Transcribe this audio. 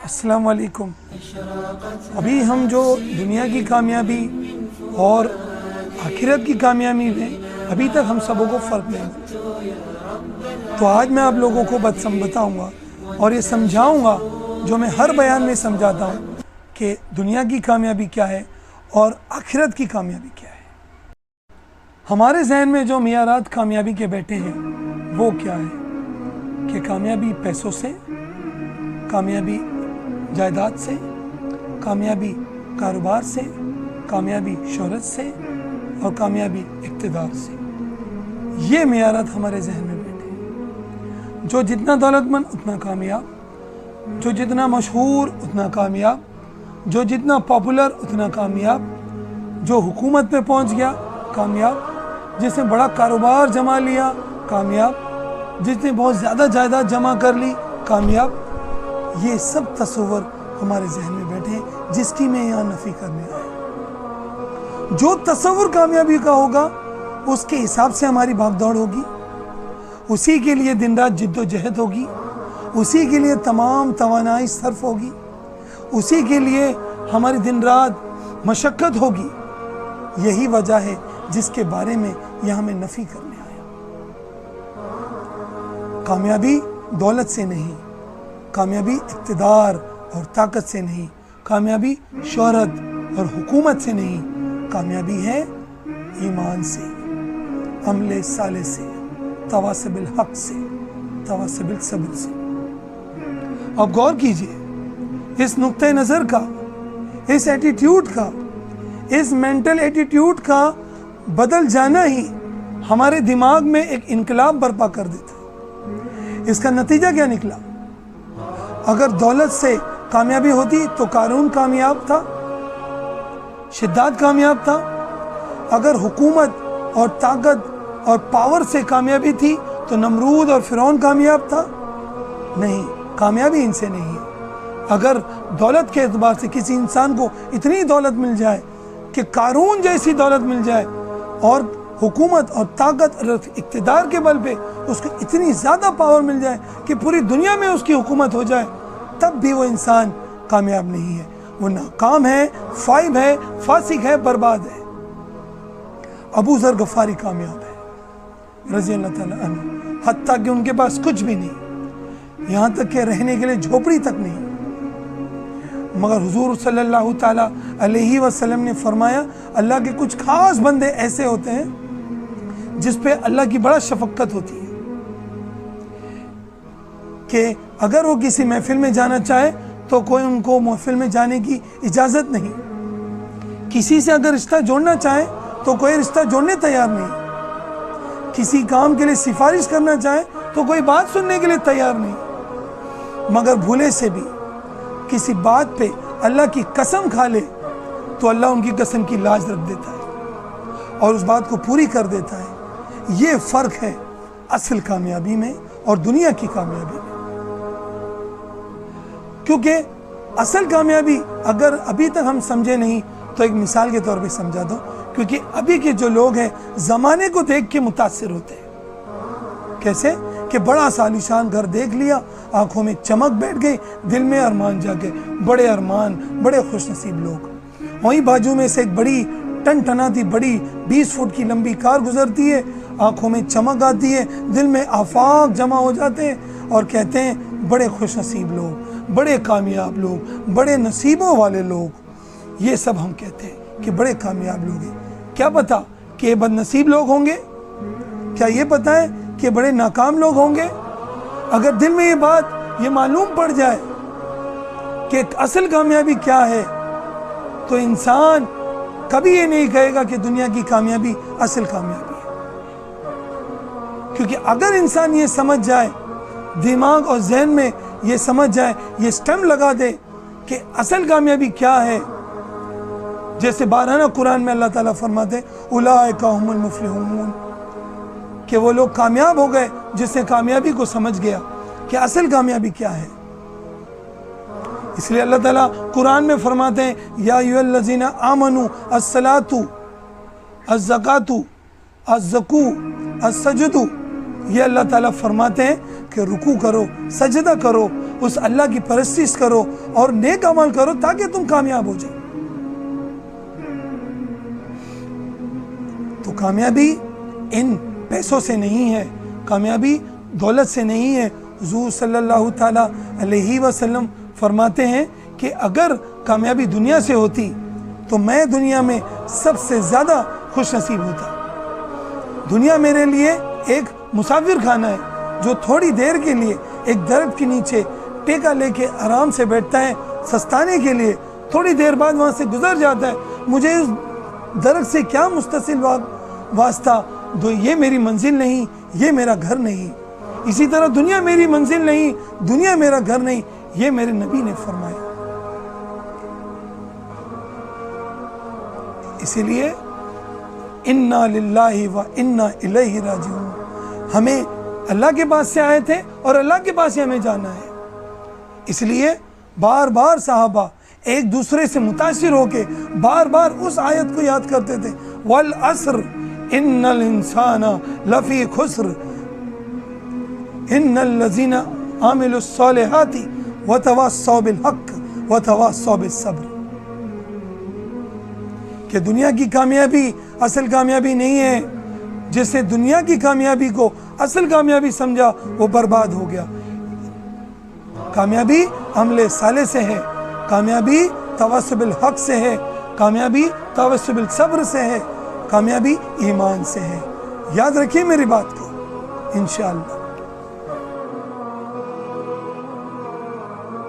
السلام علیکم۔ ابھی ہم جو دنیا کی کامیابی اور آخرت کی کامیابی میں ابھی تک ہم سبوں کو فرق نہیں، تو آج میں آپ لوگوں کو بتاؤں گا اور یہ سمجھاؤں گا جو میں ہر بیان میں سمجھاتا ہوں کہ دنیا کی کامیابی کیا ہے اور آخرت کی کامیابی کیا ہے۔ ہمارے ذہن میں جو معیارات کامیابی کے بیٹھے ہیں وہ کیا ہے کہ کامیابی پیسوں سے، کامیابی جائیداد سے، کامیابی کاروبار سے، کامیابی شہرت سے اور کامیابی اقتدار سے۔ یہ معیارات ہمارے ذہن میں بیٹھے ہیں۔ جو جتنا دولت مند اتنا کامیاب، جو جتنا مشہور اتنا کامیاب، جو جتنا پاپولر اتنا کامیاب، جو حکومت پہ پہنچ گیا کامیاب، جس نے بڑا کاروبار جما لیا کامیاب، جس نے بہت زیادہ جائیداد جمع کر لی کامیاب۔ یہ سب تصور ہمارے ذہن میں بیٹھے ہیں جس کی میں یہاں نفی کرنے آیا۔ جو تصور کامیابی کا ہوگا اس کے حساب سے ہماری بھاگ دوڑ ہوگی، اسی کے لیے دن رات جد و جہد ہوگی، اسی کے لیے تمام توانائی صرف ہوگی، اسی کے لیے ہماری دن رات مشقت ہوگی۔ یہی وجہ ہے جس کے بارے میں یہاں میں نفی کرنے آیا۔ کامیابی دولت سے نہیں، کامیابی اقتدار اور طاقت سے نہیں، کامیابی شہرت اور حکومت سے نہیں، کامیابی ہے ایمان سے، عمل صالح سے، تواصی بالحق سے، تواصی بالصبر سے۔ اب غور کیجئے اس نقطہ نظر کا، اس ایٹیٹیوڈ کا، اس مینٹل ایٹیٹیوڈ کا بدل جانا ہی ہمارے دماغ میں ایک انقلاب برپا کر دیتا ہے۔ اس کا نتیجہ کیا نکلا؟ اگر دولت سے کامیابی ہوتی تو قارون کامیاب تھا، شداد کامیاب تھا۔ اگر حکومت اور طاقت اور پاور سے کامیابی تھی تو نمرود اور فرعون کامیاب تھا؟ نہیں، کامیابی ان سے نہیں ہے۔ اگر دولت کے اعتبار سے کسی انسان کو اتنی دولت مل جائے کہ قارون جیسی دولت مل جائے اور حکومت اور طاقت اور اقتدار کے بل پہ اس کو اتنی زیادہ پاور مل جائے کہ پوری دنیا میں اس کی حکومت ہو جائے، تب بھی وہ انسان کامیاب نہیں ہے، وہ ناکام ہے، فائب ہے، فاسق ہے، برباد ہے۔ ابو ذر غفاری کامیاب ہے رضی اللہ تعالیٰ عنہ، حتیٰ کہ ان کے پاس کچھ بھی نہیں، یہاں تک کہ رہنے کے لیے جھوپڑی تک نہیں، مگر حضور صلی اللہ تعالیٰ علیہ وسلم نے فرمایا اللہ کے کچھ خاص بندے ایسے ہوتے ہیں جس پہ اللہ کی بڑا شفقت ہوتی ہے کہ اگر وہ کسی محفل میں جانا چاہے تو کوئی ان کو محفل میں جانے کی اجازت نہیں، کسی سے اگر رشتہ جوڑنا چاہے تو کوئی رشتہ جوڑنے تیار نہیں، کسی کام کے لیے سفارش کرنا چاہے تو کوئی بات سننے کے لیے تیار نہیں، مگر بھولے سے بھی کسی بات پہ اللہ کی قسم کھا لے تو اللہ ان کی قسم کی لاج رکھ دیتا ہے اور اس بات کو پوری کر دیتا ہے۔ یہ فرق ہے اصل کامیابی میں اور دنیا کی کامیابی میں۔ کیونکہ اصل کامیابی اگر ابھی تک ہم سمجھے نہیں تو ایک مثال کے طور پہ سمجھا دو، کیونکہ ابھی کے جو لوگ ہیں زمانے کو دیکھ کے متاثر ہوتے ہیں۔ کیسے کہ بڑا عالیشان گھر دیکھ لیا، آنکھوں میں چمک بیٹھ گئی، دل میں ارمان جاگے، بڑے ارمان، بڑے خوش نصیب لوگ۔ وہیں بازو میں سے ایک بڑی ٹن ٹناتی بڑی 20 فٹ کی لمبی کار گزرتی ہے، آنکھوں میں چمک آتی ہے، دل میں آفاق جمع ہو جاتے ہیں اور کہتے ہیں بڑے خوش نصیب لوگ، بڑے کامیاب لوگ، بڑے نصیبوں والے لوگ۔ یہ سب ہم کہتے ہیں کہ بڑے کامیاب لوگ ہیں۔ کیا پتا کہ بد نصیب لوگ ہوں گے؟ کیا یہ پتا ہے کہ بڑے ناکام لوگ ہوں گے؟ اگر دل میں یہ بات یہ معلوم پڑ جائے کہ اصل کامیابی کیا ہے تو انسان کبھی یہ نہیں کہے گا کہ دنیا کی کامیابی اصل کامیابی ہے۔ کیونکہ اگر انسان یہ سمجھ جائے، دماغ اور ذہن میں یہ سمجھ جائے، یہ سٹم لگا دے کہ اصل کامیابی کیا ہے، جیسے بارہانہ قرآن میں اللہ تعالیٰ فرماتے ہیں اولئک هم المفلحون، کہ وہ لوگ کامیاب ہو گئے جس نے کامیابی کو سمجھ گیا کہ اصل کامیابی کیا ہے۔ اس لیے اللہ تعالیٰ قرآن میں فرماتے ہیں یا ایھا الذین آمنوا الصلاۃ الزکوٰۃ الزکوٰ السجد یہ اللہ تعالیٰ فرماتے ہیں کہ رکوع کرو، سجدہ کرو، اس اللہ کی پرستش کرو اور نیک عمل کرو تاکہ تم کامیاب ہو جاؤ۔ تو کامیابی ان پیسوں سے نہیں ہے، کامیابی دولت سے نہیں ہے۔ حضور صلی اللہ تعالیٰ علیہ وسلم فرماتے ہیں کہ اگر کامیابی دنیا سے ہوتی تو میں دنیا میں سب سے زیادہ خوش نصیب ہوتا۔ دنیا میرے لیے ایک مسافر خانہ ہے جو تھوڑی دیر کے لیے ایک درخت کے نیچے ٹیکا لے کے آرام سے بیٹھتا ہے سستانے کے لیے، تھوڑی دیر بعد وہاں سے گزر جاتا ہے۔ مجھے اس درخت سے کیا متصل واسطہ، تو یہ میری منزل نہیں، یہ میرا گھر نہیں۔ اسی طرح دنیا میری منزل نہیں، دنیا میرا گھر نہیں، یہ میرے نبی نے فرمایا۔ اسی لیے انا للہ و انا الیہ راجعون، ہمیں اللہ کے پاس سے آئے تھے اور اللہ کے پاس ہی ہمیں جانا ہے۔ اس لیے بار بار صحابہ ایک دوسرے سے متاثر ہو کے بار بار اس آیت کو یاد کرتے تھے، والعصر ان الانسان لفی خسر ان الذین عملوا الصالحات وتواصوا بالحق وتواصوا بالصبر، کہ دنیا کی کامیابی اصل کامیابی نہیں ہے۔ جس نے دنیا کی کامیابی کو اصل کامیابی سمجھا وہ برباد ہو گیا۔ کامیابی عمل صالح سے ہے، کامیابی تواصی بالحق سے ہے، کامیابی تواصی بالصبر سے ہے، کامیابی ایمان سے ہے۔ یاد رکھیے میری بات کو انشاءاللہ۔